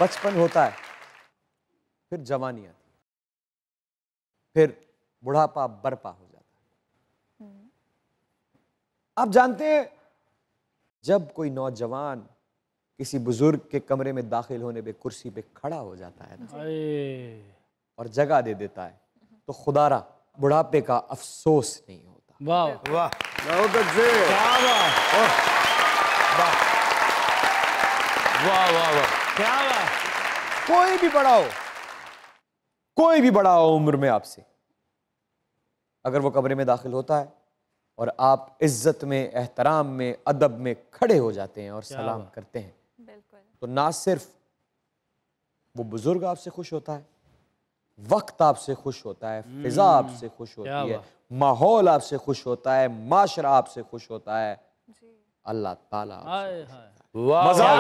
बचपन होता है, फिर जवानी आती, फिर बुढ़ापा बरपा हो जाता है। आप जानते हैं जब कोई नौजवान किसी बुजुर्ग के कमरे में दाखिल होने पे कुर्सी पे खड़ा हो जाता है ना और जगह दे देता है, तो खुदारा बुढ़ापे का अफसोस नहीं होता। वाह वाह, बहुत अच्छे, क्या बात, वाह वाह वाह वाह, क्या बात। कोई भी बड़ा हो, कोई भी बड़ा हो उम्र में आपसे, अगर वो कमरे में दाखिल होता है और आप इज्जत में, एहतराम में, अदब में खड़े हो जाते हैं और सलाम करते हैं, तो ना सिर्फ वो बुजुर्ग आपसे खुश होता है, वक्त आपसे खुश होता है, फिजा आपसे खुश होती है, माहौल आपसे खुश होता है, माशरा आपसे खुश होता है, अल्लाह ताला आपसे खुश होता है। मजाक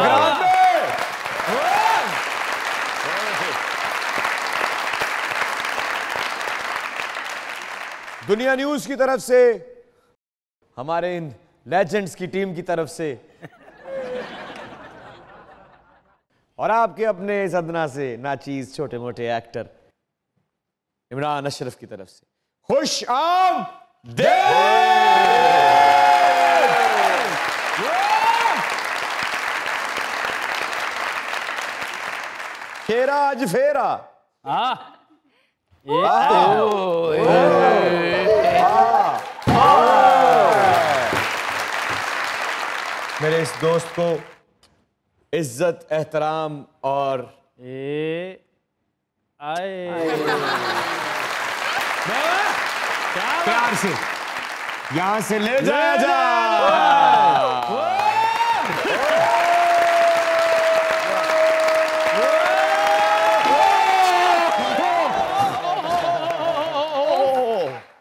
दुनिया न्यूज की तरफ से, हमारे इन लेजेंड्स की टीम की तरफ से और आपके अपने सदना से नाचीज छोटे मोटे एक्टर इमरान अशरफ की तरफ से खुश आमदीद। खेरा आज फेरा, मेरे इस दोस्त को इज्जत, एहतराम और प्यार से यहां से ले जाया जा।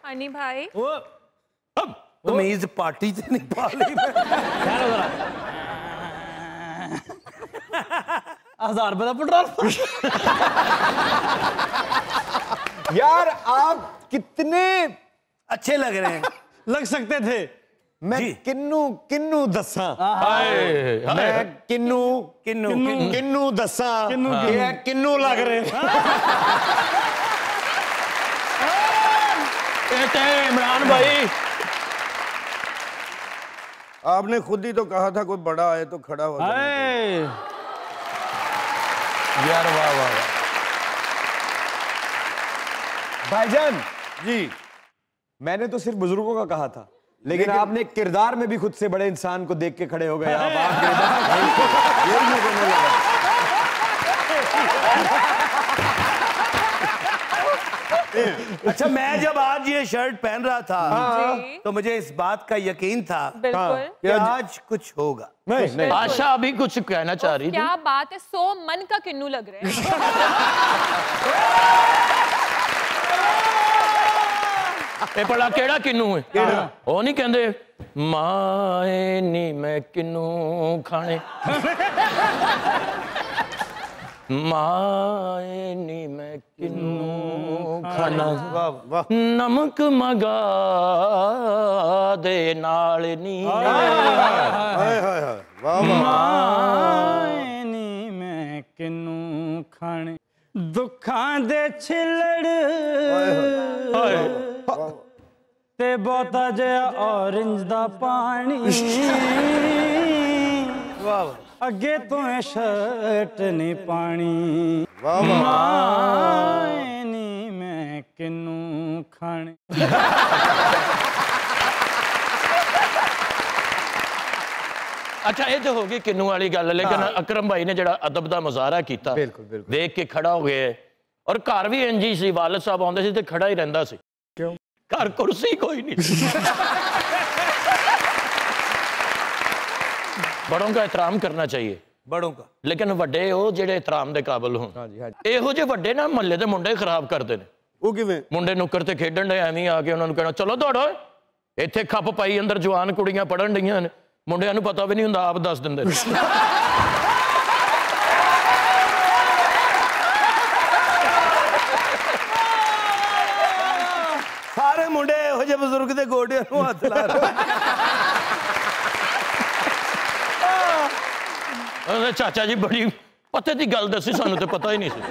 हनी भाई तमीज पार्टी से नहीं पाली। 1000 रुपए का पेट्रोल। यार आप कितने अच्छे लग रहे हैं, लग सकते थे। मैं किन्नू किन्नू दसा, मैं किन्नू किन्नू किन्नू दसा, किन्नू लग रहे। इमरान भाई, आपने खुद ही तो कहा था कोई बड़ा आए तो खड़ा हो जाए। यार वाह वाह। भाईजान जी, मैंने तो सिर्फ बुजुर्गों का कहा था, लेकिन आपने किरदार में भी खुद से बड़े इंसान को देख के खड़े हो गए। आप यही मैं कहने लगा। अच्छा, मैं जब आज ये शर्ट पहन रहा था तो मुझे इस बात का यकीन था कि आज कुछ होगा। नहीं, आशा अभी कुछ कहना चाह रही थी। क्या बात है, 100 मन का किन्नू लग रहे हैं। ये बड़ा केड़ा किन्नू है? वो नहीं कहते माए नी मैं किन्नू खाने, माए नी मैं किन्नू खाना, नमक मगा दे नाल नी, माए नी मैं किन्नू खाने, दुखां दे छिलड़ ते बहुता जिहा ऑरेंज दा पानी, अगे तो शर्ट नहीं पानी, माए नी मैं किन्नू खाने। अच्छा, ये तो होगी किन्नू वाली गल, लेकिन अकरम भाई ने जड़ा अदब दा मुजाहरा कीता, बिल्कुल देख के खड़ा हो गए। और घर भी इंजी सी, वालिद साहब आउंदे सी ते खड़ा ही रहिंदा सी। क्यों? घर कुर्सी कोई नहीं। बड़ों का एहतराम करना चाहिए, बड़ों का, लेकिन वड्डे हो जेड़े एहतराम दे काबिल होण। ਇਹੋ ਜਿਹੇ ਵੱਡੇ ਨਾ ਮਹੱਲੇ ਦੇ ਮੁੰਡੇ ਖਰਾਬ ਕਰਦੇ ਨੇ। ਉਹ ਕਿਵੇਂ? ਮੁੰਡੇ ਨੁੱਕਰ ਤੇ ਖੇਡਣ ਦੇ ਐਵੇਂ ਆ ਕੇ ਉਹਨਾਂ ਨੂੰ ਕਹਿਣਾ ਚਲੋ ਦੌੜੋ, ਇੱਥੇ ਖੱਪ ਪਾਈ ਅੰਦਰ ਜਵਾਨ ਕੁੜੀਆਂ ਪੜਨ ਡੀਆਂ ਨੇ, ਮੁੰਡਿਆਂ ਨੂੰ ਪਤਾ ਵੀ ਨਹੀਂ ਹੁੰਦਾ, ਆਪ ਦੱਸ ਦਿੰਦੇ ਨੇ। ਸਾਰੇ ਮੁੰਡੇ ਇਹੋ ਜਿਹੇ ਬਜ਼ੁਰਗ ਦੇ ਗੋਡਿਆਂ ਨੂੰ ਹੱਥ ਲਾ ਰਹੇ। ਚਾਚਾ ਜੀ ਬੜੀ पते की गल दसी सानू तो पता ही नहीं सी।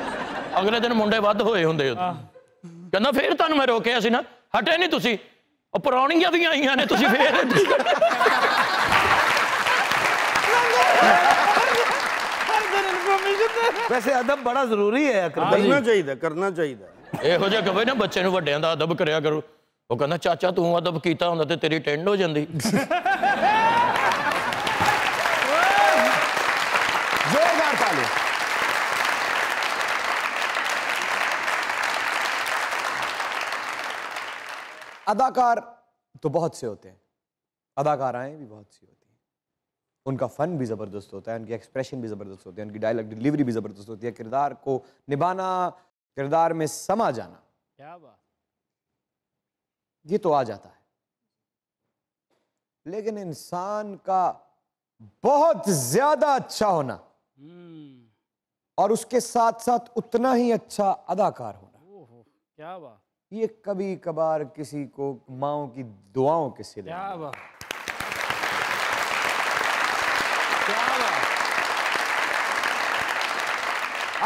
अगले दिन मुंडे वध होए हुंदे कहंदा फिर तुहानू मैं रोकिया सी ना हटे नहीं तुसी पुराणियां भी आईयां ने तुसी फिर वैसे अदब बड़ा जरूरी है करना चाहिए ਇਹੋ ਜਿਹਾ ਕਹੇ ਨਾ ਬੱਚੇ ਨੂੰ ਵੱਡਿਆਂ ਦਾ ਅਦਬ ਕਰਿਆ ਕਰੋ ਉਹ ਕਹਿੰਦਾ ਚਾਚਾ ਤੂੰ ਅਦਬ ਕੀਤਾ ਹੁੰਦਾ ਤੇ ਤੇਰੀ ਟੈਂਡ ਹੋ ਜਾਂਦੀ जोरदार ताली। अदाकार तो बहुत से होते हैं, अदाकाराएं भी बहुत सी होती हैं, उनका फन भी जबरदस्त होता है, उनके एक्सप्रेशन भी जबरदस्त होते हैं, उनकी डायलॉग डिलीवरी भी जबरदस्त होती है, किरदार को निभाना, किरदार में समा जाना, क्या बात, ये तो आ जाता है। लेकिन इंसान का बहुत ज्यादा अच्छा होना और उसके साथ साथ उतना ही अच्छा अदाकार होना, क्या बात, ये कभी कभार किसी को माओं की दुआओं के सिले। क्या बात,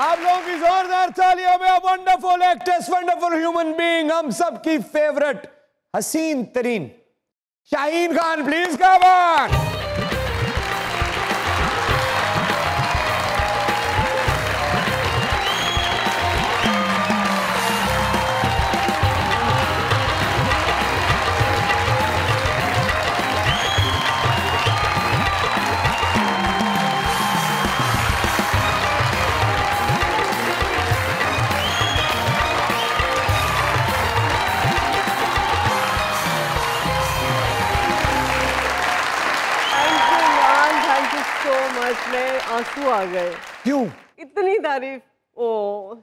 आप लोगों की जोरदार तालियों में wonderful actress, wonderful human being, हम सब की फेवरेट हसीन तरीन Shaheen Khan, please come on. में आंसू आ गए। क्यों? इतनी तारीफ। ओ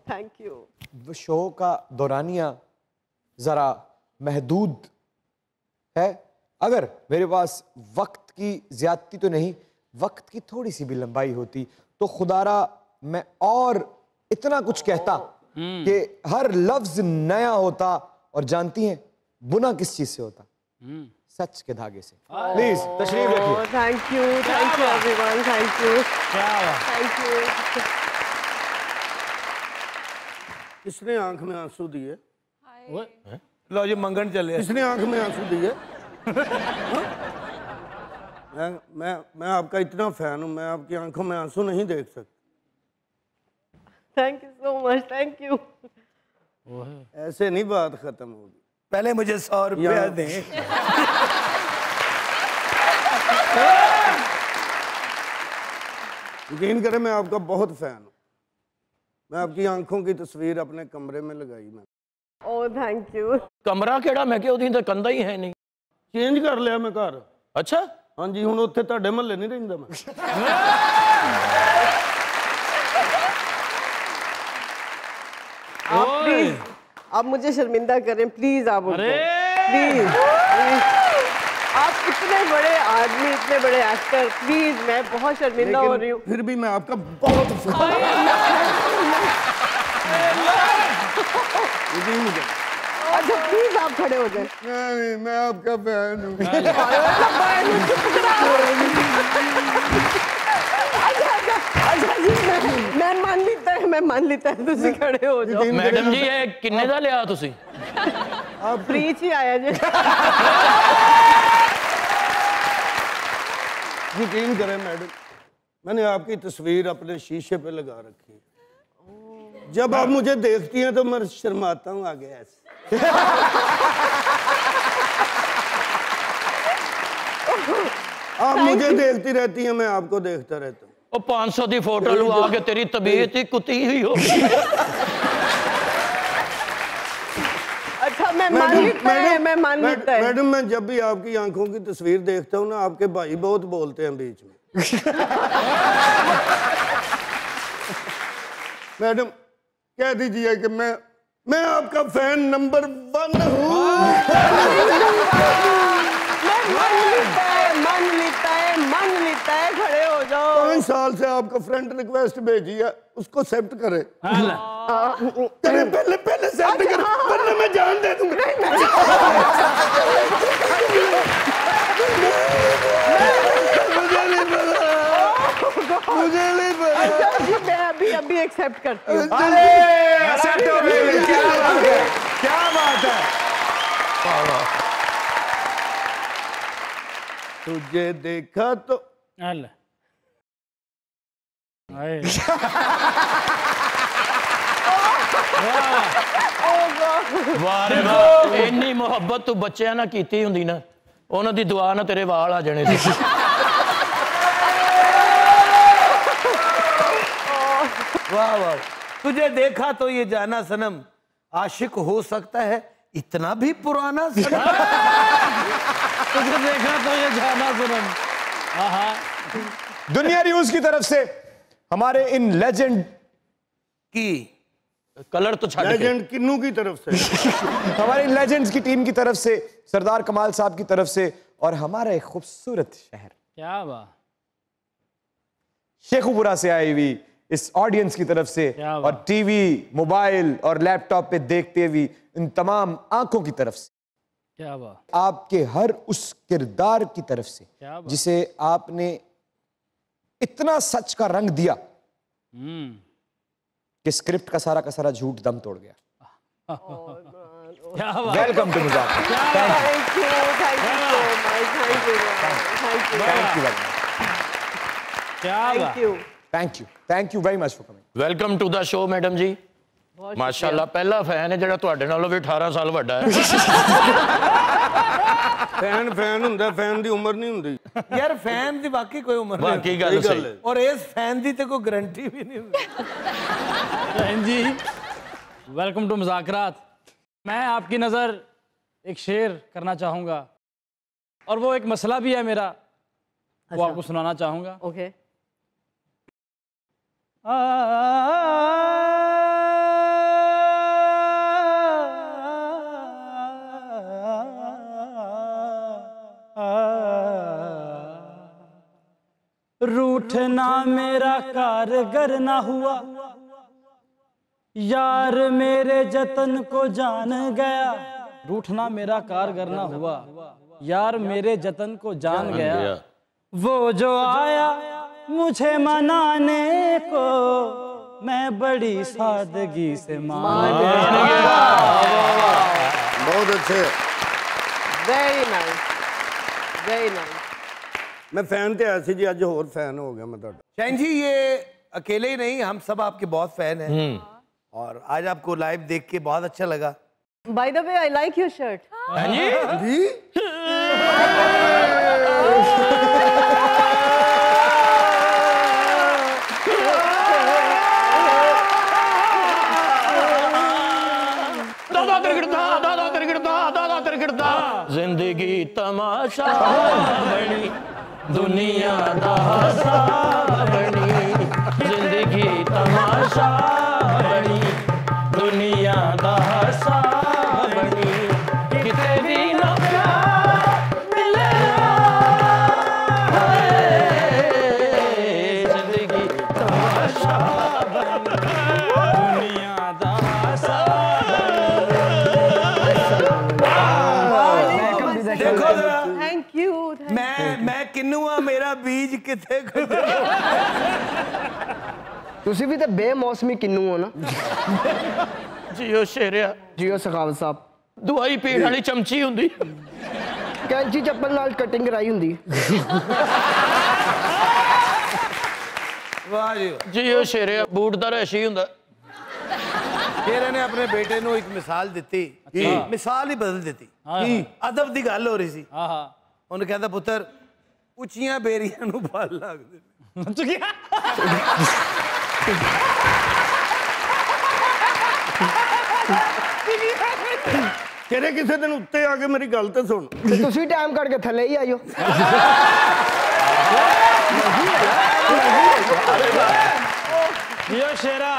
थैंक यू। शो का दौरानिया जरा महदूद है, अगर मेरे पास वक्त की ज्यादती तो नहीं, वक्त की थोड़ी सी भी लंबाई होती तो खुदारा मैं और इतना कुछ कहता कि हर लफ्ज नया होता। और जानती हैं बुना किस चीज से होता? सच के धागे से। प्लीज तशरीफ रखिए। Thank you everyone, thank you, thank you. किसने आंख में आंसू दिए? लो जी मंगन चले। किसने आंख में आंसू दिए? मैं आपका इतना फैन हूं, मैं आपकी आंखों में आंसू नहीं देख सकता। Thank you so much, thank you. ऐसे नहीं बात खत्म होगी। पहले मुझे 100 रुपया दें। यकीन करें मैं आपका बहुत फैन हूँ। मैं आपकी आंखों की तस्वीर अपने कमरे में लगाई। मैं ओह थैंक यू। कमरा केड़ा? मैं कि ओदी तो कंधा ही है नहीं। चेंज कर लिया मैं घर। अच्छा हाँ जी, हुण उत्थे तुहाडे महल्ले नहीं रहिंदा मैं। आप प्लीज, आप मुझे शर्मिंदा करें प्लीज। आप प्लीज, आप इतने बड़े आदमी, इतने बड़े एक्टर, प्लीज मैं बहुत शर्मिंदा हो रही हूँ। फिर भी मैं आपका बहुत अच्छा प्लीज आप खड़े हो जाए। नहीं, मैं आपका फैन हूँ। मैं मान लेता है, मैं मान लेता है, तुसी खड़े हो जाओ। मैडम जी ये किन्ने दा लिया तुसी? आप फ्री ही आया जी। यकीन करें मैडम, मैंने आपकी तस्वीर अपने शीशे पे लगा रखी है। जब आप मुझे देखती हैं तो मैं शर्माता हूँ आगे ऐसे। आप मुझे देखती रहती हैं, मैं आपको देखता रहता हूँ। 500 की फोटो लगा के तेरी तबीयत ही कुत्ती हुई हो। अच्छा मैं मान लेता है, मैं मान लेता है। मैडम मैं जब भी आपकी आंखों की तस्वीर देखता हूँ ना, आपके भाई बहुत बोलते हैं बीच में। मैडम कह दीजिए कि मैं आपका फैन नंबर 1 हूँ। मान लेता है, खड़े हो जाओ। 5 साल से आपको फ्रेंड रिक्वेस्ट भेजी है, उसको एक्सेप्ट करे। करे पहले एक्सेप्ट करे, वरना मैं जान दे दूंगा। मुझे नहीं पता। अच्छा मैं अभी एक्सेप्ट करती हूँ। अरे एक्सेप्ट हो गई, क्या बात है, क्या बात है। तुझे देखा तो अल्लाह आए ਵਾਹ ਰੇ ਵਾਹ ਇੰਨੀ ਮੁਹੱਬਤ ਤੂੰ ਬੱਚਿਆਂ ਨਾਲ ਕੀਤੀ ਹੁੰਦੀ ਨਾ ਉਹਨਾਂ ਦੀ ਦੁਆ ਨਾਲ ਤੇਰੇ ਵਾਲ ਆ ਜਾਣੇ ਸੀ वाह वाह तुझे देखा तो ये जाना सनम आशिक हो सकता है इतना भी पुराना सनम तुझे देखा तो ये जाना सनम। दुनिया न्यूज की तरफ से हमारे इन लेजेंड की कलर तो छाड़ के लेजेंड किन्नू की तरफ से हमारे इन लेजेंड्स की टीम की तरफ से, सरदार कमाल साहब की तरफ से और हमारा एक खूबसूरत शहर क्या बात, शेखुपुरा से आई हुई इस ऑडियंस की तरफ से क्या बात। और टीवी, मोबाइल और लैपटॉप पे देखते हुए इन तमाम आंखों की तरफ से, क्या बात, आपके हर उस किरदार की तरफ से क्या बात। जिसे आपने इतना सच का रंग दिया कि स्क्रिप्ट का सारा झूठ दम तोड़ गया। क्या बात, welcome to Mazaak. Thank you so much, thank you क्या बात। Thank you very much for coming. Welcome to the show madam ਜੀ ਮਾਸ਼ਾਅੱਲਾ ਪਹਿਲਾ ਫੈਨ ਹੈ ਜਿਹੜਾ ਤੁਹਾਡੇ ਨਾਲੋਂ ਵੀ 18 ਸਾਲ ਵੱਡਾ ਹੈ फैन ਹੁੰਦਾ, फैन ਦੀ ਉਮਰ ਨਹੀਂ ਹੁੰਦੀ यार फैन दी बाकी कोई उम्र नहीं ਬਾਕੀ ਗੱਲ सही ਸਹੀ है। और इस फैन दी तो कोई गारंटी भी नहीं होती। Jain ji welcome to मुज़ाकरात। मैं आपकी नज़र एक शेर करना चाहूँगा और वो एक मसला भी है मेरा, वो आपको सुनाना चाहूँगा। ओके रूठना मेरा कारगर ना हुआ, यार मेरे जतन को जान गया। रूठना मेरा कारगर ना हुआ, यार मेरे जतन को जान गया। वो जो आया मुझे मनाने को, मैं बड़ी सादगी से मान गया। बहुत अच्छे। Very nice, very nice. मैं फैन ते आया सी जी, अज होर फैन हो गया मैं ਤੁਹਾਡਾ। शैन जी ये अकेले ही नहीं, हम सब आपके बहुत फैन हैं और आज आपको लाइव देख के बहुत अच्छा लगा। By the way I like your shirt. हाँ जी दादा क्रिकेट जिंदगी तमाशा बनी दुनिया दा हासा बनी जिंदगी तमाशा बनी दुनिया दा हासा बनी किते भी ना प्यार मिले जिंदगी तमाशा बनी दुनिया दा हासा देखो जरा, थैंक यू। मैं किन्नू हाँ, मेरा बीज किथे ਤੁਸੀਂ ਵੀ ਤਾਂ ਬੇਮੌਸਮੀ ਕਿੰਨੂ ਹੋ ਨਾ। जियो शेरिया ਜੀਓ ਸਖਾਵਤ ਸਾਹਿਬ, ਦਵਾਈ ਪੀਣ ਵਾਲੀ ਚਮਚੀ ਹੁੰਦੀ ਕੈਂਚੀ ਚੱਪਲ ਨਾਲ ਕਟਿੰਗ ਕਰਾਈ ਹੁੰਦੀ। वाह जी वाह। ਜਿਓ ਸ਼ੇਰਿਆ ਬੂਟ ਦਾ ਰੈਸ਼ੀ ਹੁੰਦਾ फिर इन्हें अपने बेटे ਨੂੰ ਇੱਕ ਮਿਸਾਲ ਦਿੱਤੀ, ਮਿਸਾਲ ਹੀ ਬਦਲ ਦਿੱਤੀ। ਅਦਬ ਦੀ ਗੱਲ ਹੋ ਰਹੀ ਸੀ। हाँ हाँ ਉਹਨੇ ਕਹਿੰਦਾ ਪੁੱਤਰ ਉੱਚੀਆਂ ਬੇਰੀਆਂ ਨੂੰ ਫਲ ਲੱਗਦੇ ਨੇ। ਤੇਰੇ ਕਿਸੇ ਦਿਨ ਉੱਤੇ ਆ ਕੇ ਮੇਰੀ ਗੱਲ ਤੇ ਸੁਣ। ਤੇ ਤੁਸੀਂ ਟਾਈਮ ਕੱਢ ਕੇ ਥੱਲੇ ਹੀ ਆਇਓ। जियो शेरा।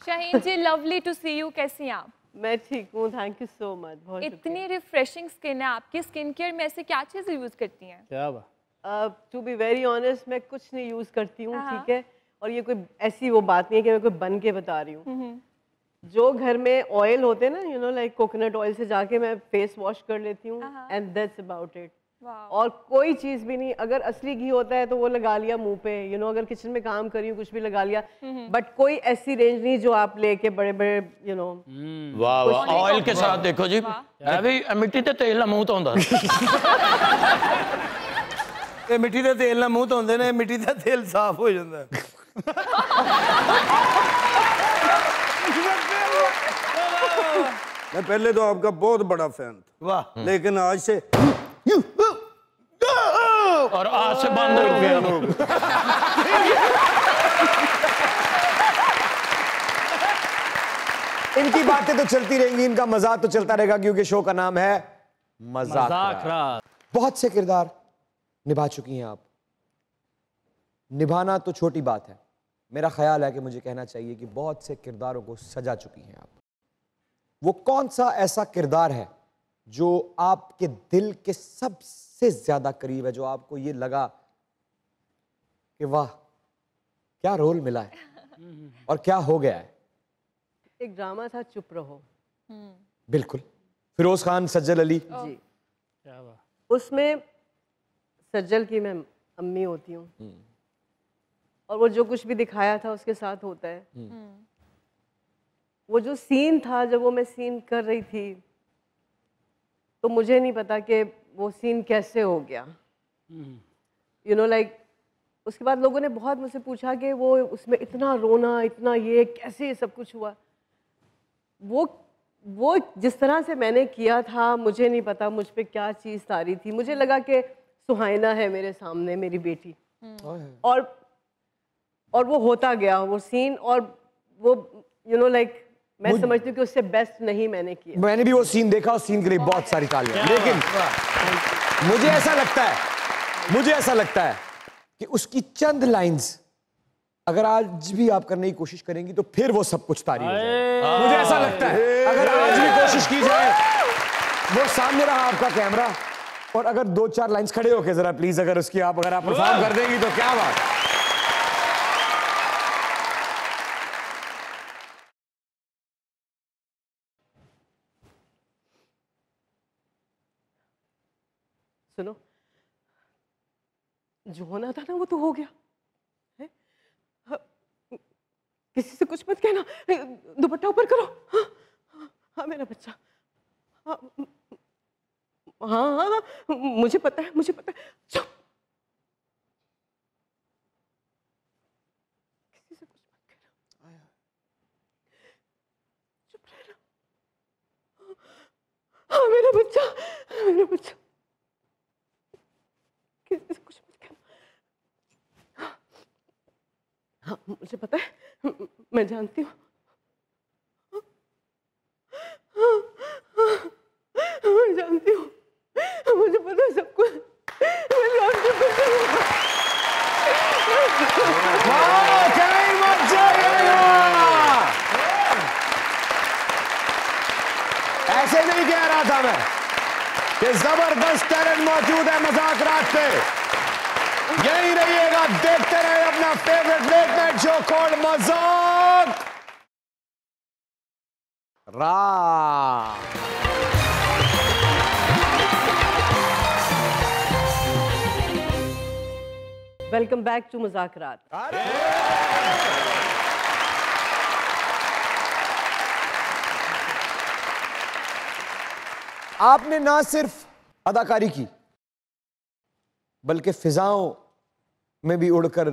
शाहीन जी लवली टू सी यू, कैसी हैं आप? मैं ठीक हूँ, थैंक यू सो मच। बहुत इतनी रिफ्रेशिंग स्किन है आपकी, स्किन केयर में ऐसे क्या चीज़ यूज़ करती हैं? क्या बात, टू बी वेरी ऑनेस्ट मैं कुछ नहीं यूज़ करती हूँ, ठीक है। और ये कोई ऐसी वो बात नहीं है कि मैं कोई बन के बता रही हूँ। जो घर में ऑयल होते हैं ना, you know like coconut oil से जाके मैं फेस वॉश कर लेती हूँ एंड दैट्स अबाउट इट। और कोई चीज भी नहीं। अगर असली घी होता है तो वो लगा लिया मुंह पे, अगर किचन में काम कर रही हूँ कुछ भी लगा लिया, बट कोई ऐसी रेंज नहीं जो आप लेके बड़े बड़े वाह वाह। ऑयल के साथ देखो जी, मैं भी मिट्टी ते तेल ना मुंह धोंदा। ਇਹ ਮਿੱਟੀ ਦੇ ਤੇਲ ਨਾਲ ਮੂੰਹ ਧੋਂਦੇ ਨੇ, ਮਿੱਟੀ ਦਾ ਤੇਲ ਸਾਫ਼ ਹੋ ਜਾਂਦਾ। मैं पहले तो आपका बहुत बड़ा फैन था, वाह, लेकिन आज से और आज से बंद हो गया। इनकी बातें तो चलती रहेंगी, इनका मजाक तो चलता रहेगा, क्योंकि शो का नाम है मजाक रात। बहुत से किरदार निभा चुकी हैं आप। निभाना तो छोटी बात है, मेरा ख्याल है कि मुझे कहना चाहिए कि बहुत से किरदारों को सजा चुकी हैं आप। वो कौन सा ऐसा किरदार है जो आपके दिल के सबसे ज्यादा करीब है, जो आपको ये लगा कि वाह क्या रोल मिला है और क्या हो गया है? एक ड्रामा था चुप रहो। बिल्कुल, फिरोज खान, सज्जल अली जी। उसमें सज्जल की मैं अम्मी होती हूँ, और वो जो कुछ भी दिखाया था उसके साथ होता है। वो जो सीन था, जब वो मैं सीन कर रही थी तो मुझे नहीं पता कि वो सीन कैसे हो गया। लाइक उसके बाद लोगों ने बहुत मुझसे पूछा कि वो उसमें इतना रोना, इतना ये कैसे ये सब कुछ हुआ। वो जिस तरह से मैंने किया था, मुझे नहीं पता मुझ पे क्या चीज़ तारी थी। मुझे लगा कि सुहाइना है मेरे सामने, मेरी बेटी, और वो होता गया वो सीन, और वो लाइक मैं समझती हूँ कि उससे बेस्ट नहीं मैंने किया। मैंने भी वो सीन देखा, उस सीन के लिए बहुत सारी तालियां। लेकिन मुझे ऐसा लगता है कि उसकी चंद लाइंस अगर आज भी आप करने की कोशिश करेंगी तो फिर वो सब कुछ तारीफ हो जाएगा। मुझे ऐसा लगता है अगर आज भी कोशिश की जाए, वो सामने रहा आपका कैमरा, और अगर 2-4 लाइंस खड़े होके जरा प्लीज अगर आप परफॉर्म कर देंगी तो क्या बात। सुनो, जो होना था ना वो तो हो गया है? किसी से कुछ मत कहना, दुपट्टा ऊपर करो। हाँ मेरा बच्चा, हाँ मुझे पता है, चुप। किसी से कुछ मत कहना, चुप रहना। हाँ मेरा बच्चा, किसी से कुछ मत कहना। हाँ मुझे पता है, मैं जानती हूँ, मैं जानती हूँ, मुझे पता है सब कुछ, मैं जानती हूँ। ऐसे नहीं कह रहा था मैं कि जबरदस्त टैलेंट मौजूद है मजाक रात पे। यही रहिएगा, देखते रहे अपना favourite late night show called Mazaak Raat. Welcome back to मजाक रात। आपने ना सिर्फ अदाकारी की बल्कि फिजाओं में भी उड़कर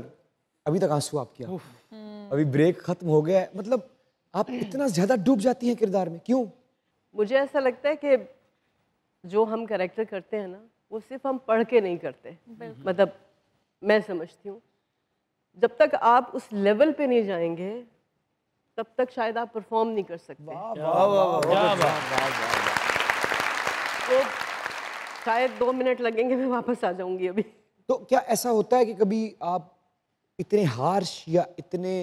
अभी तक आंसू आपके अभी ब्रेक खत्म हो गया है। मतलब आप इतना ज्यादा डूब जाती हैं किरदार में, क्यों? मुझे ऐसा लगता है कि जो हम कैरेक्टर करते हैं ना, वो सिर्फ हम पढ़ के नहीं करते। मतलब मैं समझती हूँ जब तक आप उस लेवल पे नहीं जाएंगे तब तक शायद आप परफॉर्म नहीं कर सकते। तो शायद 2 मिनट लगेंगे, मैं वापस आ जाऊंगी अभी। तो क्या ऐसा होता है कि कभी आप इतने हार्श या इतने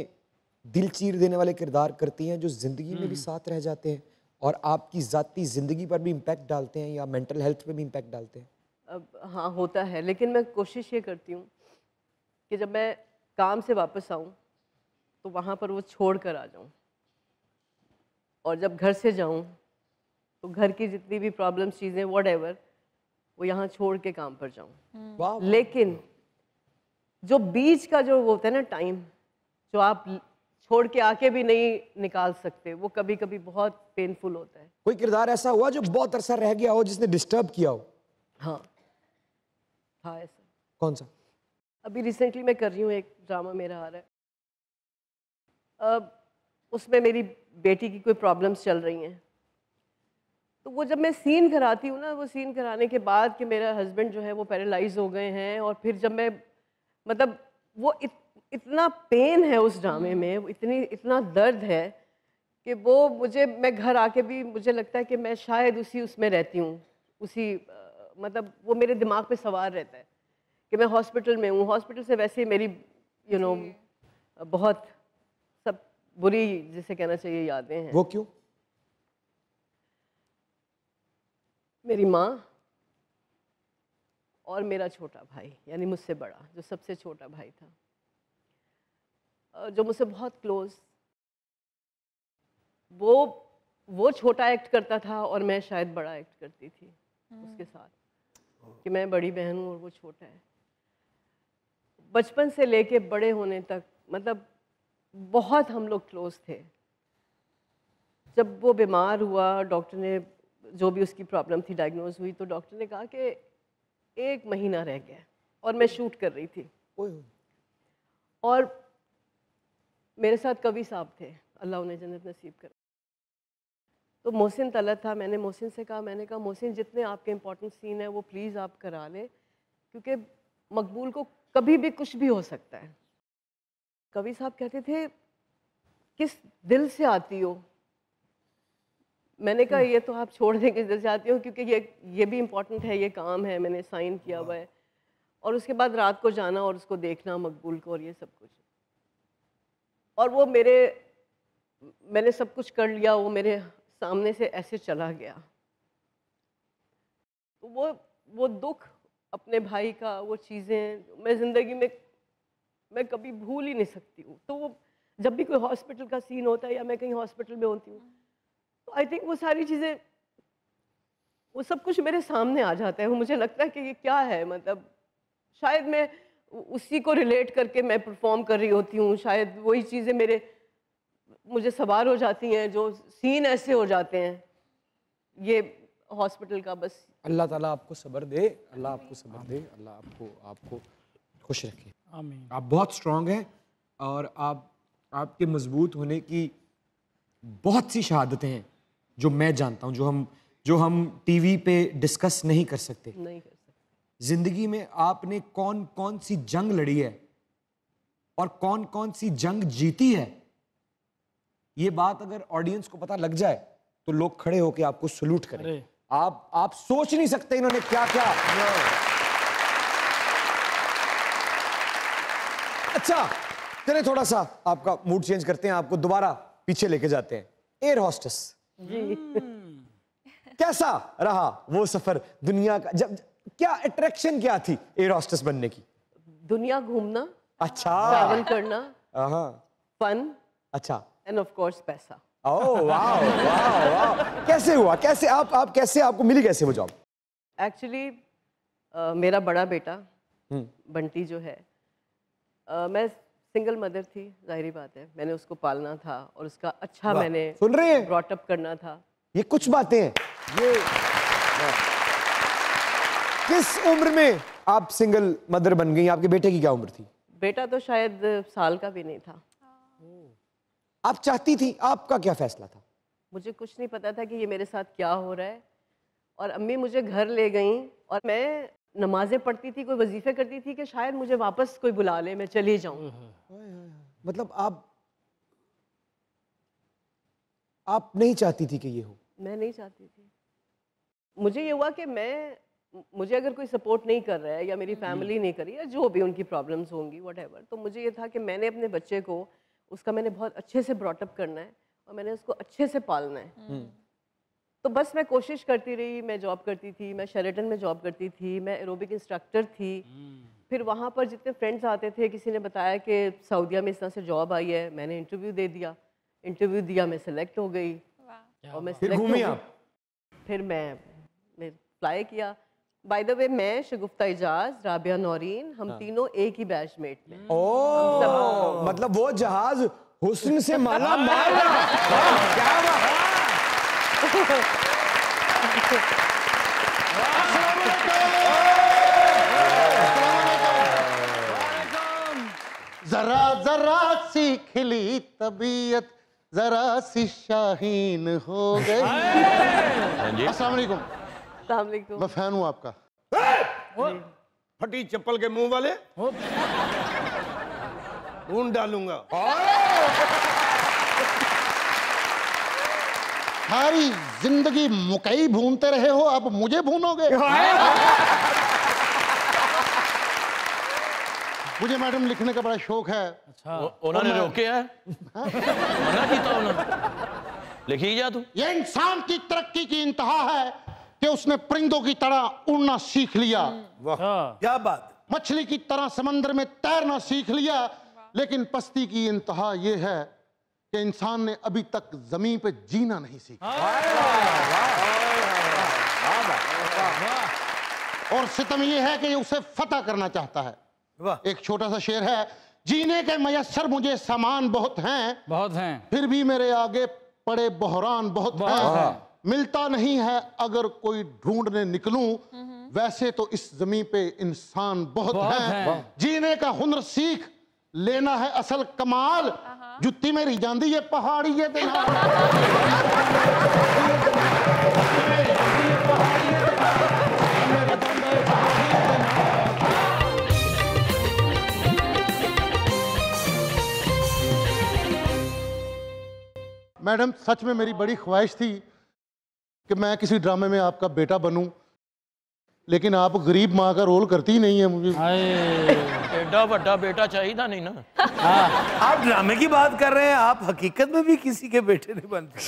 दिल चीर देने वाले किरदार करती हैं जो जिंदगी में भी साथ रह जाते हैं और आपकी जाती जिंदगी पर भी इम्पैक्ट डालते हैं या मेंटल हेल्थ पे भी इम्पैक्ट डालते हैं? अब हाँ होता है, लेकिन मैं कोशिश ये करती हूँ कि जब मैं काम से वापस आऊँ तो वहाँ पर वो छोड़ कर आ जाऊँ, और जब घर से जाऊँ तो घर की जितनी भी प्रॉब्लम्स, चीज़ें, व्हाटएवर, वो यहाँ छोड़ के काम पर जाऊँ। वाह लेकिन जो बीच का जो वो होता है ना टाइम, जो आप छोड़ के आके भी नहीं निकाल सकते, वो कभी कभी बहुत पेनफुल होता है। कोई किरदार ऐसा हुआ जो बहुत अरसा रह गया हो, जिसने डिस्टर्ब किया हो? हाँ, था ऐसा। कौन सा? अभी रिसेंटली मैं कर रही हूँ, एक ड्रामा मेरा आ रहा है, उसमें मेरी बेटी की कोई प्रॉब्लम्स चल रही हैं। तो वो जब मैं सीन कराती हूँ ना, वो सीन कराने के बाद कि मेरा हस्बैंड जो है वो पैरालाइज हो गए हैं, और फिर जब मैं मतलब वो इतना पेन है उस ड्रामे में, वो इतना दर्द है कि वो मैं घर आके भी मुझे लगता है कि मैं शायद उसमें रहती हूँ, मतलब वो मेरे दिमाग पे सवार रहता है कि मैं हॉस्पिटल में हूँ। हॉस्पिटल से वैसे मेरी बहुत सब बुरी, जिसे कहना चाहिए, यादें हैं। वो क्यों? मेरी माँ और मेरा छोटा भाई, यानी मुझसे बड़ा, जो सबसे छोटा भाई था, जो मुझसे बहुत क्लोज, वो छोटा एक्ट करता था और मैं शायद बड़ा एक्ट करती थी उसके साथ, कि मैं बड़ी बहन हूँ और वो छोटा है। बचपन से लेके बड़े होने तक मतलब बहुत हम लोग क्लोज थे। जब वो बीमार हुआ, डॉक्टर ने जो भी उसकी प्रॉब्लम थी डायग्नोज हुई, तो डॉक्टर ने कहा कि 1 महीना रह गया, और मैं शूट कर रही थी। और मेरे साथ कवि साहब थे, अल्लाह उन्हें जन्नत नसीब करे। तो मोहसिन तलत था। मैंने मोहसिन से कहा, मोहसिन जितने आपके इम्पोर्टेंट सीन है वो प्लीज़ आप करा लें, क्योंकि मकबूल को कभी भी कुछ भी हो सकता है। कवि साहब कहते थे, किस दिल से आती हो? मैंने कहा ये तो आप छोड़ दें, किस दिल से आती हो, क्योंकि ये भी इम्पोर्टेंट है, ये काम है, मैंने साइन किया हुआ है, और उसके बाद रात को जाना और उसको देखना मकबूल को, और ये सब कुछ। और वो मैंने सब कुछ कर लिया, वो मेरे सामने से ऐसे चला गया। तो वो दुख अपने भाई का, वो चीज़ें मैं ज़िंदगी में मैं कभी भूल ही नहीं सकती हूँ। तो वो जब भी कोई हॉस्पिटल का सीन होता है या मैं कहीं हॉस्पिटल में होती हूँ, तो आई थिंक वो सारी चीज़ें, वो सब कुछ मेरे सामने आ जाता है। वो मुझे लगता है कि ये क्या है, मतलब शायद मैं उसी को रिलेट करके मैं परफॉर्म कर रही होती हूँ, शायद वही चीज़ें मुझे सवार हो जाती हैं, जो सीन ऐसे हो जाते हैं ये हॉस्पिटल का। बस अल्लाह ताला आपको सब्र दे, अल्लाह आपको सब्र दे, अल्लाह आपको खुश रखे। आमीन। आप बहुत स्ट्रांग हैं, और आपके मजबूत होने की बहुत सी शहादतें हैं जो मैं जानता हूँ, जो हम टीवी पे डिस्कस नहीं कर सकते। जिंदगी में आपने कौन कौन सी जंग लड़ी है और कौन कौन सी जंग जीती है, ये बात अगर ऑडियंस को पता लग जाए तो लोग खड़े होकर आपको सलूट करें। आप सोच नहीं सकते इन्होंने क्या क्या। अच्छा चलिए, थोड़ा सा आपका मूड चेंज करते हैं, आपको दोबारा पीछे लेके जाते हैं। एयर होस्टेस कैसा रहा वो सफर दुनिया का? जब क्या अट्रैक्शन क्या थी एयर होस्टेस बनने की? दुनिया घूमना, अच्छा, ट्रैवल करना, फन, अच्छा, एंड ऑफ कोर्स पैसा। ओह वाह वाह वाह। कैसे हुआ, कैसे आप कैसे आपको मिली कैसे वो जॉब? एक्चुअली मेरा बड़ा बेटा बंटी जो है, मैं सिंगल मदर थी, जाहिर बात है, मैंने उसको पालना था और उसका अच्छा मैंने सुन रहे हैं, ब्रॉट अप करना था। ये कुछ बातें हैं। ये किस उम्र में आप सिंगल मदर बन गई? आपके बेटे की क्या उम्र थी? बेटा तो शायद साल का भी नहीं था। आप चाहती थी, आपका क्या फैसला था? मुझे कुछ नहीं पता था कि ये मेरे साथ क्या हो रहा है, और अम्मी मुझे घर ले गई और मैं नमाजें पढ़ती थी, कोई वजीफे करती थी कि शायद मुझे वापस कोई बुला ले, मैं चली जाऊं। मतलब आप नहीं चाहती थी कि ये हो? मैं नहीं चाहती थी। मुझे ये हुआ कि मुझे अगर कोई सपोर्ट नहीं कर रहा है या मेरी फैमिली नहीं करी या जो भी उनकी प्रॉब्लम्स होंगी व्हाटएवर, तो मुझे ये था कि मैंने अपने बच्चे को मैंने बहुत अच्छे से ब्रॉटअप करना है और मैंने उसको अच्छे से पालना है। तो बस मैं कोशिश करती रही। मैं जॉब करती थी, मैं शेरेटन में जॉब करती थी, मैं एरोबिक इंस्ट्रक्टर थी। फिर वहाँ पर जितने फ्रेंड्स आते थे, किसी ने बताया कि सऊदीया में इस तरह से जॉब आई है, मैंने इंटरव्यू दिया, मैं सेलेक्ट हो गई और मैं फिर घूमी आप? फिर मैं फ्लाई किया। बाय द वे मैं, शगुफ्ता इजाज, राबिया नौरीन, हम तीनों एक ही बैचमेट में। ओ मतलब वो जहाज हुस्न से माला माल क्या जरा जरा सी खिली तबीयत जरा सी शाहीन हो गई। अस्सलाम वालेकुम। अस्सलाम वालेकुम। मैं फैन हूँ आपका। फटी चप्पल के मुंह वाले ऊन डालूंगा। सारी जिंदगी मुकई भूनते रहे हो, अब मुझे भूनोगे? मुझे मैडम लिखने का बड़ा शौक है। अच्छा उन्होंने रोके है? मना किया उन्होंने? लिखी जा तू। ये इंसान की तरक्की की इंतहा है कि उसने परिंदों की तरह उड़ना सीख लिया। वाह क्या बात। मछली की तरह समंदर में तैरना सीख लिया, लेकिन पस्ती की इंतहा ये है कि इंसान ने अभी तक जमीन पे जीना नहीं सीखा। और सितम ये है कि उसे फतह करना चाहता है। एक छोटा सा शेर है, जीने के मयस्सर मुझे सामान बहुत हैं, फिर भी मेरे आगे पड़े बहरान बहुत हैं। मिलता नहीं है अगर कोई ढूंढने निकलूं, वैसे तो इस जमीन पे इंसान बहुत हैं। जीने का हुनर सीख लेना है असल कमाल, जुत्ती मेरी जांदी ये पहाड़ी ये मैडम सच में मेरी बड़ी ख्वाहिश थी कि मैं किसी ड्रामे में आपका बेटा बनूं, लेकिन आप गरीब माँ का रोल करती ही नहीं है मुझे। एडा बड़ा बेटा चाहिए नहीं ना। आप ड्रामे की बात कर रहे हैं, आप हकीकत में भी किसी के बेटे नहीं बनते।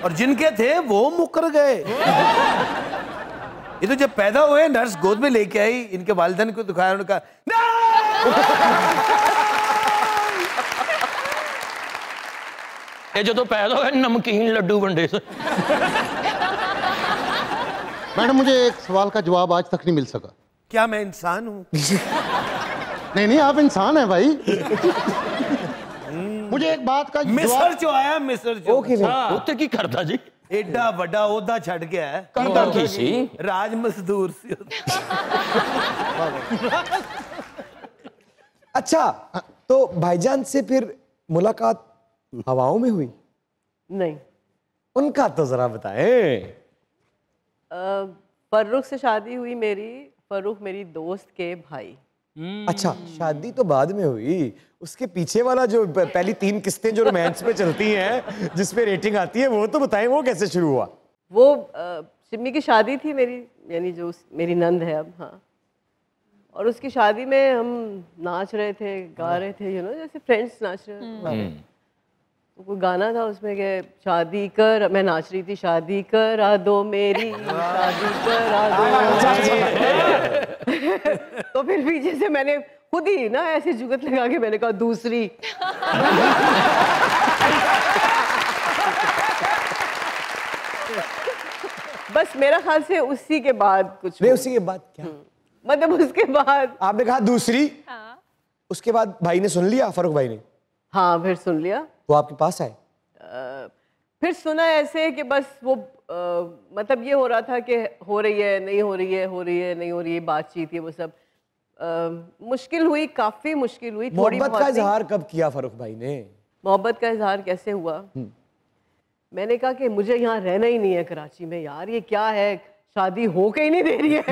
और जिनके थे वो मुकर गए। ये तो जब पैदा हुए नर्स गोद में लेके आई, इनके वालिदैन को दिखाया, उन्होंने कहा ये जो तो पैदा हुए नमकीन लड्डू बंडे से। मैडम मुझे एक सवाल का जवाब आज तक नहीं मिल सका। क्या मैं इंसान हूँ? नहीं आप इंसान हैं भाई। मुझे एक बात का मिस्र जो आया, मिस्र जो उत्ते की करता जी, एडा बड़ा ओदा छड़ गया है, करता किसी राज मजदूर से। अच्छा तो भाईजान से फिर मुलाकात हवाओं में हुई? नहीं। उनका तो जरा बताएं। फर्रुख से शादी हुई मेरी, फर्रुख मेरी दोस्त के भाई। अच्छा शादी तो बाद में हुई, उसके पीछे वाला जो पहली 3 किस्तें जो रोमांस पे चलती हैं जिसपे रेटिंग आती है वो तो बताएं, वो कैसे शुरू हुआ? वो सिमी की शादी थी मेरी, यानी जो मेरी नंद है अब। हाँ, और उसकी शादी में हम नाच रहे थे, गा रहे थे, जैसे फ्रेंड्स नाच रहे हैं। तो कोई गाना था उसमें कि शादी कर, मैं नाच रही थी, शादी करा दो मेरी, शादी करा दो। तो फिर पीछे से मैंने खुद ही ना ऐसे जुगत लगा के मैंने कहा दूसरी। बस मेरा ख्याल से उसी के बाद कुछ नहीं, उसी के बाद क्या मतलब उसके बाद आपने कहा दूसरी। उसके बाद भाई ने सुन लिया, फर्रुख भाई ने? हाँ फिर सुन लिया। वो आपके पास आए? फिर सुना ऐसे कि बस वो मतलब ये हो रहा था कि हो रही है नहीं हो रही है, हो रही है नहीं हो रही है, बातचीत है वो सब। मुश्किल हुई, काफी मुश्किल हुई। मोहब्बत का इजहार कब किया फर्रुख भाई ने? मोहब्बत का इजहार कैसे हुआ? मैंने कहा कि मुझे यहाँ रहना ही नहीं है कराची में यार, ये क्या है, शादी हो के ही नहीं दे रही है।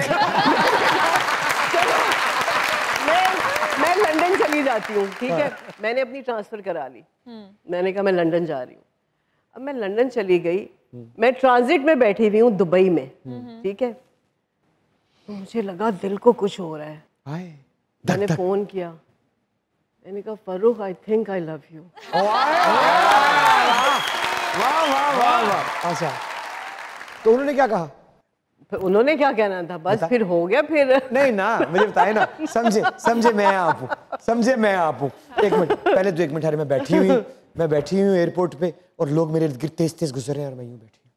मैं लंदन चली जाती हूँ, ठीक है। मैंने अपनी ट्रांसफर करा ली। मैंने कहा मैं लंदन जा रही हूँ। अब मैं लंदन चली गई, मैं ट्रांजिट में बैठी हुई हूँ दुबई में, ठीक है। तो मुझे लगा दिल को कुछ हो रहा है। मैंने फोन किया, मैंने कहा Farrukh I think I love you. अच्छा तो उन्होंने क्या कहा? उन्होंने क्या कहना था, बस फिर हो गया। फिर नहीं ना, मुझे बताए ना। समझे मैं आप हूँ, समझे मैं आप हूँ। एक मिनट पहले तो, एक मिनट, मैं बैठी हुई हूँ एयरपोर्ट पे और लोग मेरे इर्द गिर्द तेज तेज गुजर रहे हैं और मैं यूं बैठी हूँ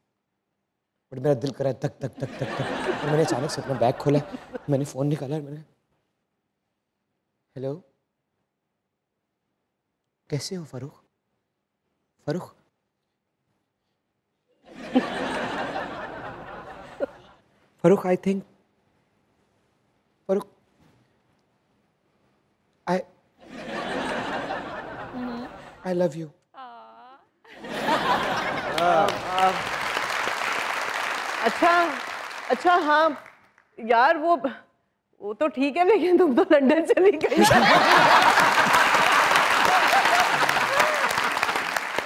बट मेरा दिल कर रहा है धक धक धक धक धक। और मैंने अचानक से अपना बैग खोला, मैंने फ़ोन निकाला और मैंने, हेलो, कैसे हो Farooq? Farooq, Farooq, I think, Farooq, I love you. अच्छा हाँ यार, वो तो ठीक है, लेकिन तुम तो लंदन चली गई।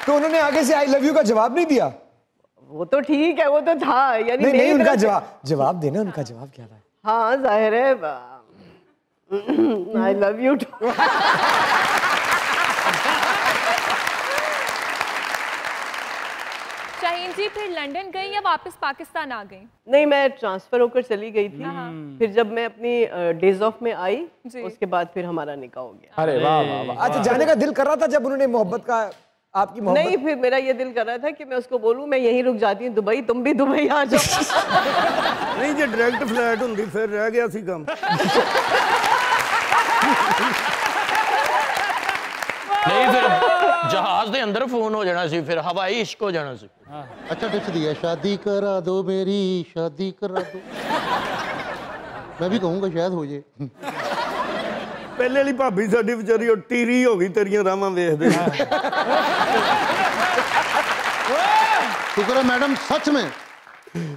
तो उन्होंने आगे से आई लव यू का जवाब नहीं दिया? वो तो ठीक है, वो तो था, यानी नहीं, उनका जवाब देना, उनका जवाब क्या था? हाँ जाहिर है, आई लव यू। शाहीन जी फिर लंदन गई या वापस पाकिस्तान आ गई? नहीं, मैं ट्रांसफर होकर चली गई थी। फिर जब मैं अपनी डेज ऑफ में आई, उसके बाद फिर हमारा निकाह हो गया। अरे वाह वाह वाह। अच्छा, जाने का दिल कर रहा था जब उन्होंने मोहब्बत का, आपकी मोहब्बत? नहीं, फिर मेरा ये दिल कर रहा था कि मैं उसको बोलूं मैं यहीं रुक जाती हूँ दुबई, तुम भी दुबई आ जाओ। नहीं, जो डायरेक्ट फ्लाइट होंगी फिर रह गया सी काम। नहीं, फिर जहाज दे अंदर फोन हो जाना सी, फिर हवाई इश्क हो जाना सी। अच्छा टिप्स दिया, शादी करा दो मेरी, शादी करा दो। मैं भी कहूँगा शायद हो जाए। पहले वाली भाभी साडी बेचारी टीरी हो गई तेरियां रावां वेखदे। शुक्र है मैडम, सच में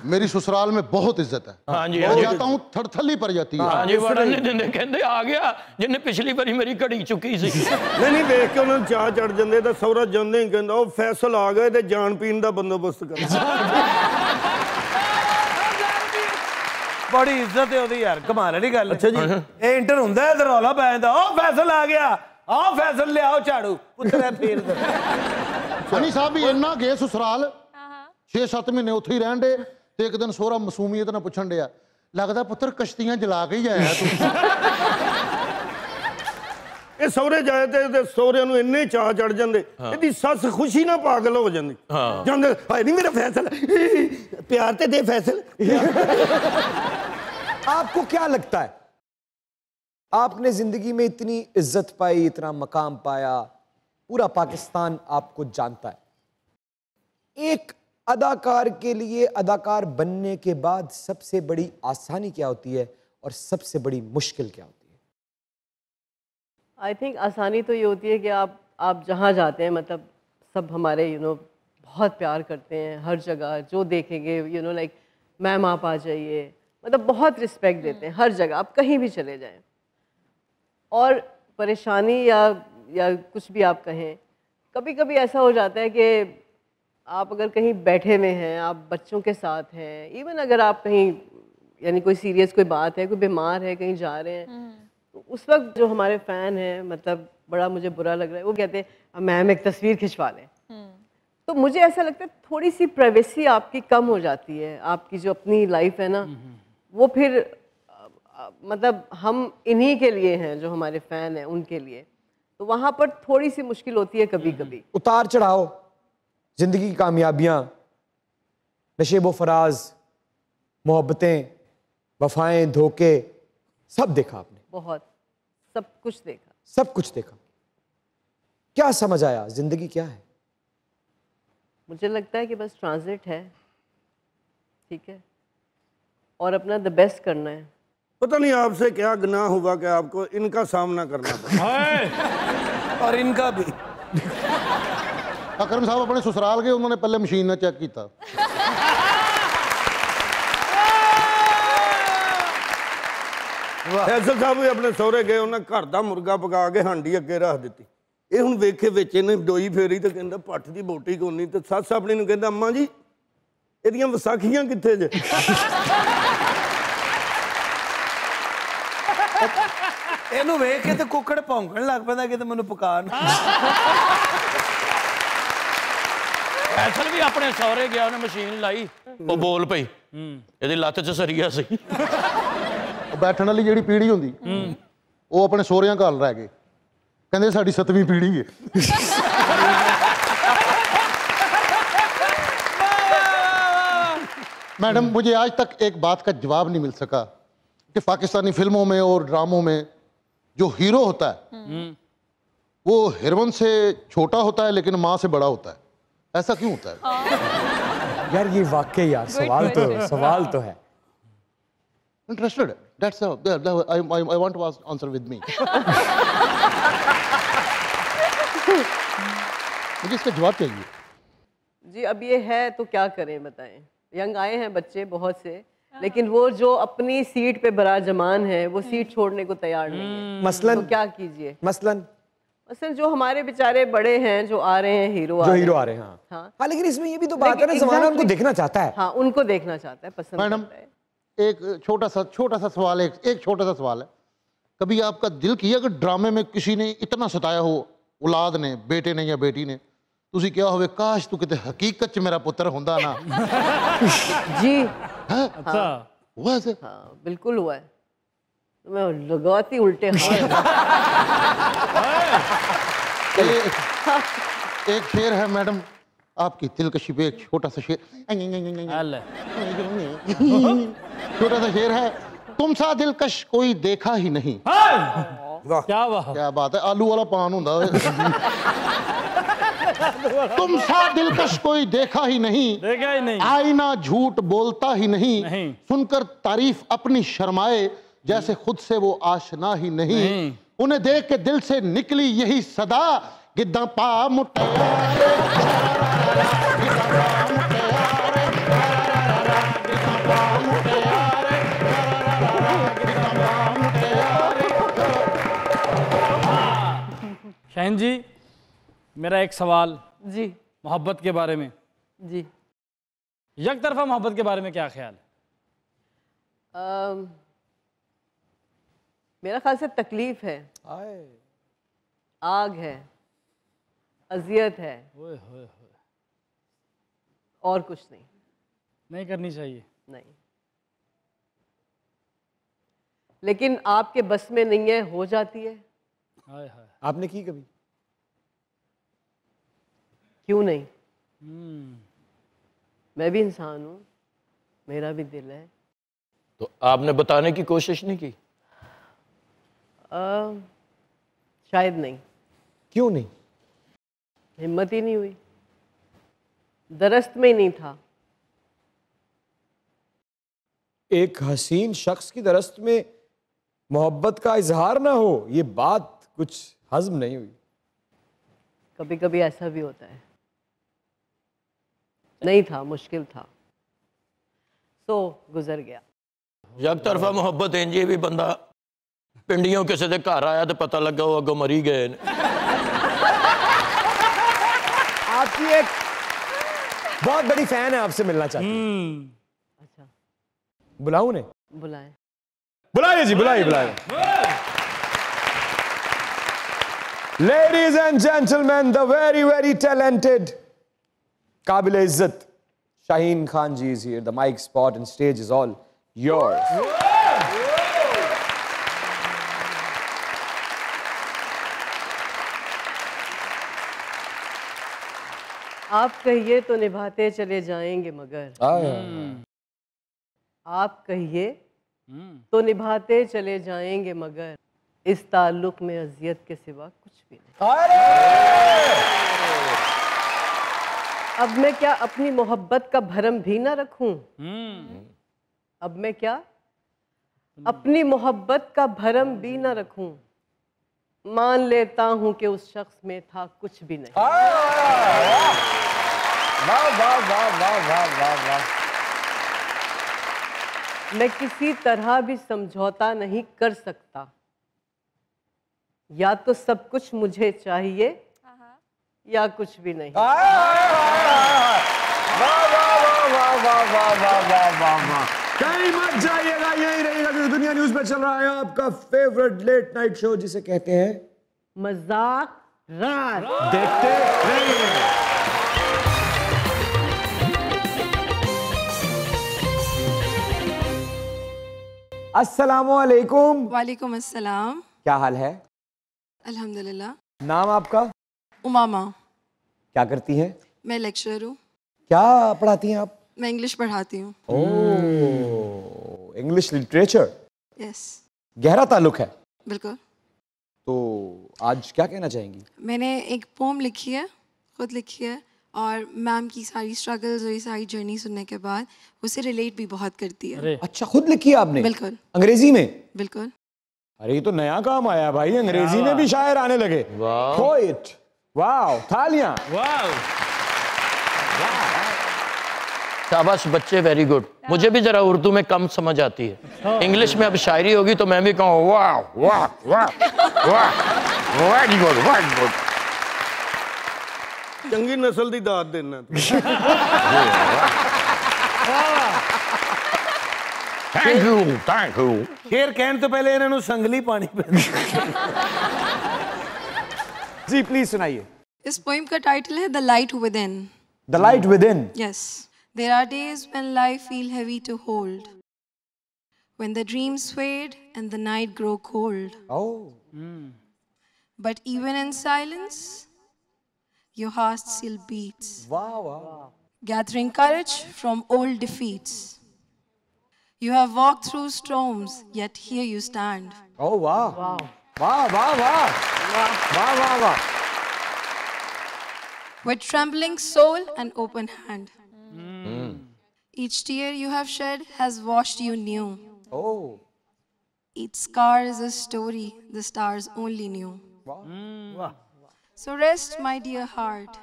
मेरी ससुराल में बहुत इज्जत है। हाँ जी, मैं जाता हूँ थड़थली पड़ जाती है। हाँ जी, वड़न नहीं देंदे, कहंदे आ गया जिन्हें पिछली बारी मेरी घड़ी चुकी सी। नहीं, वेख के उन्होंने चाह चढ़ जाते तो सौरा जाते ही कहता वो फैसल आ गए तो जान पीन का बंदोबस्त कर। बड़ी इज्जत है ओदी यार, कमाल वाली गल। अच्छा जी, ए इंटर हुंदा है ते रौला पै जांदा, ओ फैसल आ गया, आओ फैसल ले आओ झाड़ू पुत्तर है फेर दे। सनी साहब भी इन्ना गए ससुराल, 6-7 महीने उत्थे ही रहन दे, ते एक दिन सोहरा मासूमियत नाल पुछण दिया, लगदा पुत्तर कश्तियां जला के ही आया तू। ਇਹ ਸਹੁਰੇ ਜਾਏ ਤੇ ਸਹੁਰਿਆਂ ਨੂੰ ਇੰਨੇ ਚਾਹ ਚੜ ਜਾਂਦੇ, ਇਹਦੀ ਸੱਸ ਖੁਸ਼ੀ ਨਾਲ ਪਾਗਲ ਹੋ ਜਾਂਦੀ। ਜਾਂਦੇ ਹਾਏ ਨਹੀਂ ਮੇਰਾ फैसल, प्यार ते दे फैसल। आपको क्या लगता है, आपने जिंदगी में इतनी इज्जत पाई, इतना मकाम पाया, पूरा पाकिस्तान आपको जानता है, एक अदाकार के लिए अदाकार बनने के बाद सबसे बड़ी आसानी क्या होती है और सबसे बड़ी मुश्किल क्या होती है? आई थिंक आसानी तो ये होती है कि आप जहाँ जाते हैं, मतलब सब हमारे बहुत प्यार करते हैं, हर जगह जो देखेंगे लाइक मैम आप आ जाइए, मतलब बहुत रिस्पेक्ट देते हैं हर जगह, आप कहीं भी चले जाएं। और परेशानी या कुछ भी आप कहें, कभी कभी ऐसा हो जाता है कि आप अगर कहीं बैठे हुए हैं, आप बच्चों के साथ हैं, इवन अगर आप कहीं यानी कोई सीरियस कोई बात है, कोई बीमार है, कहीं जा रहे हैं, तो उस वक्त जो हमारे फ़ैन हैं, मतलब बड़ा मुझे बुरा लग रहा है, वो कहते हैं मैम एक तस्वीर खिंचवा लें। तो मुझे ऐसा लगता है थोड़ी सी प्राइवेसी आपकी कम हो जाती है, आपकी जो अपनी लाइफ है ना, वो फिर मतलब हम इन्हीं के लिए हैं, जो हमारे फ़ैन हैं उनके लिए, तो वहाँ पर थोड़ी सी मुश्किल होती है कभी कभी। उतार चढ़ाओ, जिंदगी की कामयाबियां, नशेबो फराज, मोहब्बतें, वफाएं, धोखे, सब देखा आपने? बहुत, सब कुछ देखा। सब कुछ देखा। क्या समझ आया, जिंदगी क्या है? मुझे लगता है कि बस ट्रांजिट है, ठीक है, और अपना द बेस्ट करना है। पता नहीं आपसे क्या गुनाह हुआ कि आपको इनका सामना करना पड़ा। और इनका भी। अकरम साहब अपने ससुराल गए, उन्होंने पहले मशीन ना चेक किया। फैसल साहब भी अपने सहुरे गए, उन्हें घर का मुर्गा पका के हांडी अगे रख दी। ये हुण वेखे विच इहने डोई फेरी तो कहंदा पट्ठ दी बोटी कोनी, तो सस अपनी नूं कहंदा अम्मा जी इहदियां विसाखियां कित्थे जे? ਇਹਨੂੰ ਵੇਖ ਕੇ ਤੇ ਕੁੱਕੜ ਭੌਂਕਣ ਲੱਗ ਪੈਂਦਾ ਕਿ ਤੇ ਮੈਨੂੰ ਪਕਾ ਨਾ। फैसल भी अपने सौरे गया, उन्हें मशीन लाई, वो बोल पई, ਇਹਦੀ ਲੱਤ 'ਚ ਸਰੀਆ ਸੀ। बैठण वाली जिहड़ी पीढ़ी हुंदी, वो अपने सोहरियां घल रह गए, कहंदे साडी 7वीं पीढ़ी है। मैडम मुझे आज तक एक बात का जवाब नहीं मिल सका कि पाकिस्तानी फिल्मों में और ड्रामों में जो हीरो होता है वो हीरोइन से छोटा होता है लेकिन माँ से बड़ा होता है, ऐसा क्यों होता है? यार ये वाकई यार सवाल तो है। Interested, that's I want to answer with me. मुझे इसका जवाब चाहिए जी। अब ये है तो क्या करें बताएं। यंग आए हैं बच्चे बहुत से, लेकिन वो जो अपनी सीट पे बराजमान है वो सीट छोड़ने को तैयार नहीं है। मसलन तो क्या कीजिए? मसलन जो हमारे बेचारे बड़े हैं जो आ रहे हैं, हीरो आ रहे हैं। हाँ, लेकिन इसमें ये भी तो बात है ना, ज़माना उनको देखना चाहता है। हाँ, उनको देखना चाहता है, पसंद मैडम करता है। एक छोटा सा सवाल है, एक छोटा सा सवाल है। कभी आपका दिल किया कि ड्रामे में किसी ने इतना सताया हो, औलाद ने, बेटे ने या बेटी ने, तुसी क्या होवे काश तू किते हकीकत च मेरा पुत्र होंदा ना? जी अच्छा हुआ ऐसे? हाँ बिल्कुल हुआ है। मैं लगाती उल्टे एक शेर है मैडम आपकी दिलकशी पे, एक छोटा सा शेर, छोटा सा शेर है। तुम सा दिलकश कोई देखा ही नहीं। क्या बात है, आलू वाला पान होता तुम सा दिलकश कोई देखा ही नहीं, आईना झूठ बोलता ही नहीं, सुनकर तारीफ अपनी शर्माए जैसे खुद से वो आशना ही नहीं। उन्हें देख के दिल से निकली यही सदा, गिद्दा पा मुटियारे, शाहीन जी मेरा एक सवाल जी मोहब्बत के बारे में। जी एक तरफा मोहब्बत के बारे में क्या ख्याल है? मेरा ख्याल से तकलीफ है, आग है, अजियत है, और कुछ नहीं करनी चाहिए। नहीं, लेकिन आपके बस में नहीं है, हो जाती है। आपने की कभी? क्यों नहीं? मैं भी इंसान हूं, मेरा भी दिल है। तो आपने बताने की कोशिश नहीं की? शायद नहीं। क्यों नहीं? हिम्मत ही नहीं हुई, दरस्त में ही नहीं था। एक हसीन शख्स की दरस्त में मोहब्बत का इजहार ना हो, ये बात कुछ हजम नहीं हुई। कभी कभी ऐसा भी होता है। नहीं था, मुश्किल था, तो गुजर गया। एक तरफा मोहब्बत इंजी भी बंदा पिंडियों किसी के घर आया तो पता लगा वो अगों मरी गए। आपकी एक बहुत बड़ी फैन है, आपसे मिलना चाहती है। अच्छा, बुलाऊं उन्हें? बुलाएं। बुलाइए जी, बुलाइए। Ladies and gentlemen, the very, very talented, काबिल इज्जत शाहीन खान जी is here. The mic spot and stage is all yours. आप कहिए तो निभाते चले जाएंगे मगर, आप कहिए तो निभाते चले जाएंगे मगर, इस ताल्लुक में अजियत के सिवा कुछ भी नहीं। अब मैं क्या अपनी मोहब्बत का भरम भी ना रखूं? अब मैं क्या अपनी मोहब्बत का भरम भी ना रखूं? मान लेता हूं कि उस शख्स में था कुछ भी नहीं। वाह वाह वाह वाह वाह वाह वाह। मैं किसी तरह भी समझौता नहीं कर सकता, या तो सब कुछ मुझे चाहिए या कुछ भी नहीं। वाह वाह वाह वाह वाह वाह वाह वाह वाह वाह। कहीं मत जाइएगा, यही रहिएगा क्योंकि दुनिया न्यूज पे चल रहा है आपका फेवरेट लेट नाइट शो जिसे कहते हैं मजाक रात। देखते रहिए। अस्सलामुअलैकुम। वालेकुम अस्सलाम। क्या हाल है? अल्हम्दुलिल्लाह। नाम आपका? उमामा। क्या करती हैं? मैं लेक्चरर हूँ। क्या पढ़ाती हैं आप? मैं इंग्लिश पढ़ाती हूँ। ओह, इंग्लिश लिटरेचर। यस। गहरा ताल्लुक है। बिल्कुल। तो आज क्या कहना चाहेंगी? मैंने एक पोम लिखी है, खुद लिखी है, और मैम की सारी स्ट्रगल्स और ये सारी जर्नी सुनने के बाद उसे रिलेट भी बहुत करती है। अच्छा, खुद लिखी है आपने? बिल्कुल। अंग्रेजी में? बिल्कुल। अरे ये तो नया काम आया भाई, अंग्रेजी में भी शायर आने लगे। पोएट। वाह, तालियां। शाबाश बच्चे, वेरी गुड। मुझे भी जरा उर्दू में कम समझ आती है, इंग्लिश में अब शायरी होगी तो मैं भी कहूँ वाह वाह वाह वाह, वेरी गुड वेरी गुड। चंगी नस्ल दी दात देना। Thank you thank you. शेर कहने तो पहले इन्होंने संगली पानी पे। जी प्लीज सुनाइए। इस पोइम का टाइटल है the light with in. The light with in. Yes. There are days when life feel heavy to hold, when the dreams fade and the night grow cold. Oh. But even in silence, your heart still beats. Wow, wow. Gathering courage from old defeats. You have walked through storms, yet here you stand. Oh wow. Wow. Wow, wow, wow. Wow, wow, wow. With trembling soul and open hand. Each tear you have shed has washed you new. Oh. Each scar is a story the stars only knew. Wow. So rest, my dear heart,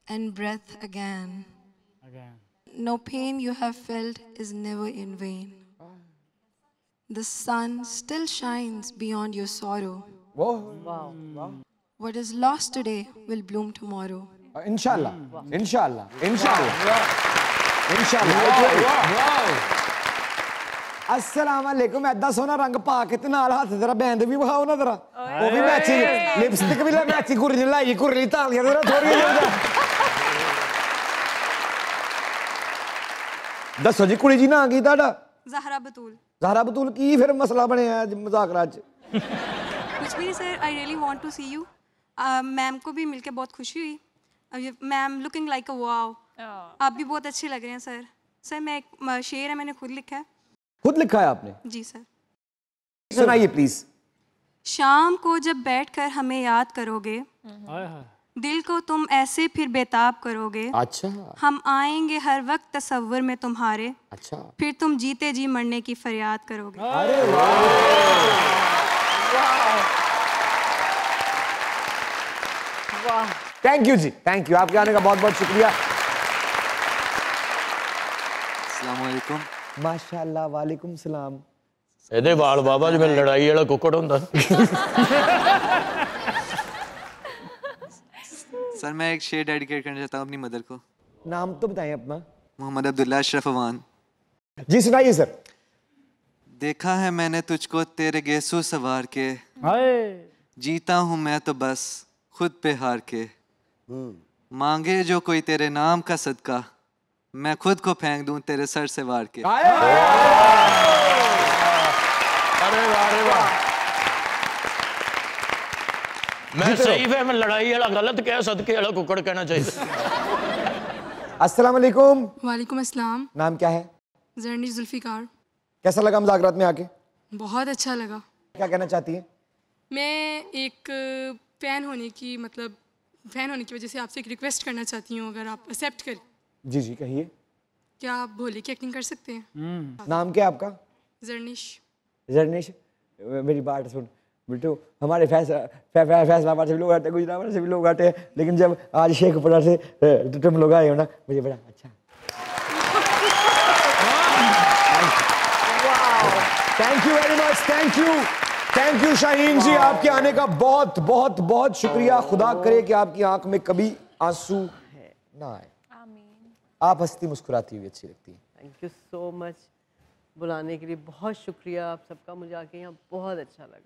and breath again. No pain you have felt is never in vain. The sun still shines beyond your sorrow. Wow. Wow. Wow. What is lost today will bloom tomorrow. इंशाल्लाह, इंशाल्लाह, इंशाल्लाह, इंशाल्लाह। अस्सलाम वालेकुम। ऐदा सोना रंग पा के ते नाल हाथ तेरा बैंड भी विखाओ ना जरा, वो भी मैचिंग, लिपस्टिक भी मैचिंग, गुरली लाई, गुरली तालियां जरा थोड़ी जिहा। दसो जी कुड़ी जी, ना की तुहाडा? ज़हरा बतूल। ज़हरा बतूल, की फिर मसला बनया अज मुज़ाकरा च? कुछ भी नहीं sir, I really want to see you. Ma'am को भी मिलके बहुत खुशी हुई। Ma'am looking like a wow. आप भी बहुत अच्छे लग रहे हैं सर। सर मैं एक शेर है, मैंने खुद लिखा है। खुद लिखा है आपने? जी सर। सुनाइए प्लीज। शाम को जब बैठकर हमें याद करोगे, दिल को तुम ऐसे फिर बेताब करोगे। अच्छा। हम आएंगे हर वक्त तसव्वुर में तुम्हारे। अच्छा। फिर तुम जीते जी मरने की फरियाद करोगे। अरे वाह। थैंक यू जी, थैंक यू, आपके आने का बहुत बहुत शुक्रिया। अस्सलाम वालेकुम। माशाल्लाह, वालेकुम सलाम। ਇਹਦੇ ਵਾਲ ਬਾਬਾ ਜਿਵੇਂ ਲੜਾਈ ਵਾਲਾ ਕੁੱਕੜ ਹੁੰਦਾ। सर मैं एक शेर डेडिकेट करना चाहता हूँ अपनी मदर को। नाम तो बताएं अपना। मोहम्मद अब्दुल्ला अशरफ अवान। जी सुनाइए सर। देखा है मैंने तुझको तेरे गेसू सवार के, जीता हूँ मैं तो बस खुद पे हार के। मांगे जो कोई तेरे नाम का सदका, मैं खुद को फेंक दूं तेरे सर से वार के। अरे वाह। मैं सही फहम, लड़ाई वाला गलत कह, सदके वाला कुकड़ कहना चाहिए। अस्सलाम वालेकुम। वालेकुम अस्सलाम। नाम क्या है? जर्नी जुल्फिकार। कैसा लगा मुज़ाकरात में आके? बहुत अच्छा लगा। क्या कहना चाहती हैं? मैं एक फ़ैन होने की वजह से आपसे एक रिक्वेस्ट करना चाहती हूँ, अगर आप एक्सेप्ट करें। जी जी कहिए। क्या आप भोले की एक्टिंग कर सकते हैं? नाम क्या आपका? जर्निश। जर्निश, मेरी बात सुन बिट्टू, हमारे फैसलाबाद से भी लोग आते हैं, गुजरात से भी लोग आते हैं, लेकिन जब आज शेखपुरा से तुम लोग आए हो ना, मुझे बड़ा अच्छा। Thank you very much, thank you Shaheen ji, आपके आने का बहुत बहुत बहुत शुक्रिया। खुदा करे कि आपकी आंख में कभी आंसू ना आए। आप हंसती मुस्कुराती हुई अच्छी लगती है। थैंक यू सो मच, बुलाने के लिए बहुत शुक्रिया आप सबका। मुझे आके यहाँ बहुत अच्छा लगा।